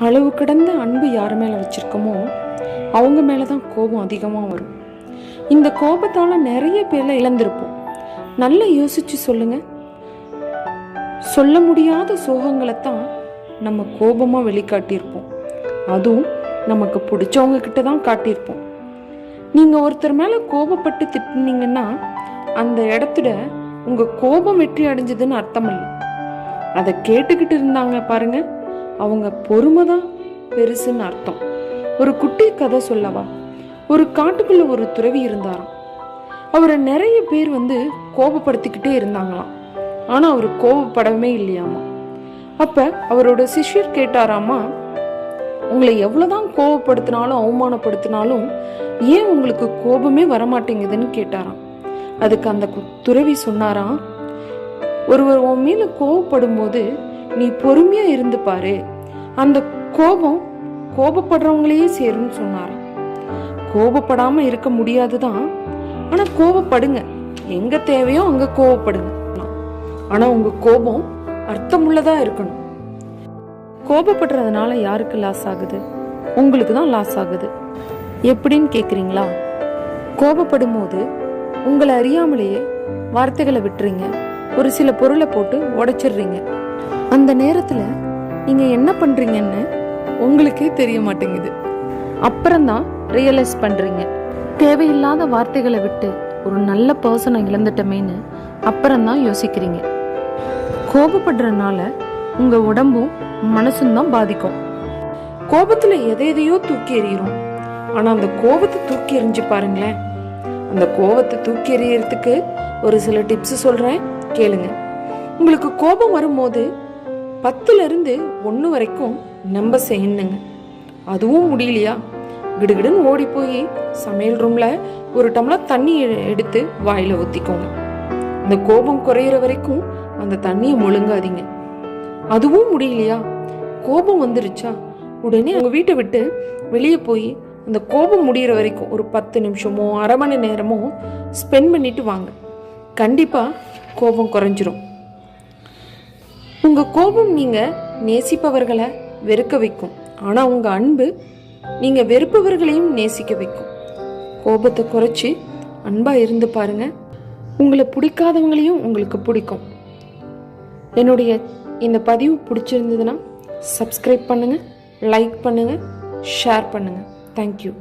அளவு கடந்த அன்பு யார் மேலே வச்சுருக்கோமோ அவங்க மேலே தான் கோபம் அதிகமாக வரும். இந்த கோபத்தால் நிறைய பேரை இழந்திருப்போம். நல்லா யோசிச்சு சொல்லுங்க. சொல்ல முடியாத சோகங்களைத்தான் நம்ம கோபமாக வெளிக்காட்டியிருப்போம். அதுவும் நமக்கு பிடிச்சவங்க கிட்ட தான் காட்டியிருப்போம். நீங்கள் ஒருத்தர் மேலே கோபப்பட்டு திட்டினீங்கன்னா அந்த இடத்துல உங்கள் கோபம் வெற்றி அடைஞ்சதுன்னு அர்த்தம் இல்லை. அதை கேட்டுக்கிட்டு இருந்தாங்க பாருங்க, அவங்க பொறுமை தான் பெருசுன்னு அர்த்தம். ஒரு குட்டி கதை சொல்லவா? ஒரு காட்டுக்குள்ள ஒரு துறவி இருந்தாராம். அவரை நிறைய பேர் கோபப்படுத்திக்கிட்டே இருந்தாங்களாம். ஆனா அவர் கோபப்படவே இல்லையாமா. அப்ப அவரோட சிஷ்யர் கேட்டாராமா, உங்களை எவ்வளவுதான் கோபப்படுத்தினாலும் அவமானப்படுத்தினாலும் ஏன் உங்களுக்கு கோபமே வரமாட்டேங்குதுன்னு கேட்டாராம். அதுக்கு அந்த துறவி சொன்னாராம், ஒருவர் உன் மேல கோபப்படும் போது நீ பொறுமையா இருந்து பாரு, அந்த கோபம் கோபப்படுறவங்களையே சேரும்னு சொன்னாராம். கோபப்படாம இருக்க முடியாதுதான், ஆனா கோபப்படுங்க. எங்க தேவையோ அங்க கோபப்படுங்க. ஆனா உங்க கோபம் அர்த்தமுள்ளதா இருக்கணும். கோபப்படுறதுனால யாருக்கு லாஸ் ஆகுது? உங்களுக்கு தான் லாஸ் ஆகுது. எப்படின்னு கேக்குறீங்களா? கோபப்படும் போது உங்களை அறியாமலேயே வார்த்தைகளை விட்டுறீங்க, ஒரு சில பொருளை போட்டு உடைச்சிடுறீங்க. அந்த நேரத்துல நீங்க என்ன பண்றீங்கன்னு உங்களுக்கே தெரிய மாட்டேங்குது. அப்புறம்தான் ரியலைஸ் பண்றீங்க. தேவையில்லாத வார்த்தைகளை விட்டு ஒரு நல்ல பர்சனை இழந்துட்டமேன்னு அப்புறம்தான் யோசிக்கிறீங்க. கோபப்படுறதுனால உங்க உடம்பும் மனசும் தான் பாதிக்கும். கோபத்துல எதையோ தூக்கி எறிகிறோம். ஆனா அந்த கோபத்தை தூக்கி எறிஞ்சு பாருங்களேன். அந்த கோபத்தை தூக்கி எறியறதுக்கு ஒரு சில டிப்ஸ் சொல்றேன், கேளுங்க. உங்களுக்கு கோபம் வரும்போது 10ல இருந்து 1 வரைக்கும் நம்பர் எண்ணுங்க. அதுவும் முடியலையா, கிடுகிடுன்னு ஓடி போய் சமையல் ரூம்ல ஒரு டம்ளர் தண்ணி எடுத்து வாயில ஊத்திக்கோங்க. அந்த கோபம் குறையிற வரைக்கும் அந்த தண்ணியை முழுங்காதீங்க. அதுவும் முடியலையா, கோபம் வந்துருச்சா, உடனே உங்க வீட்டை விட்டு வெளியே போய் அந்த கோபம் முடிகிற வரைக்கும் ஒரு 10 நிமிஷமோ அரை மணி நேரமோ ஸ்பெண்ட் பண்ணிட்டு வாங்க. கண்டிப்பா கோபம் குறைஞ்சிரும். உங்க கோபம் நீங்க நேசிப்பவர்களை வெறுக்க வைக்கும். ஆனா உங்க அன்பு நீங்க வெறுப்பவர்களையும் நேசிக்க வைக்கும். கோபத்தை குறைச்சி அன்பா இருந்து பாருங்க. உங்களை பிடிக்காதவங்களையும் உங்களுக்கு பிடிக்கும். என்னுடைய இந்த பதிவு பிடிச்சிருந்ததுன்னா சப்ஸ்கிரைப் பண்ணுங்க, லைக் பண்ணுங்க, ஷேர் பண்ணுங்க. தேங்க்யூ.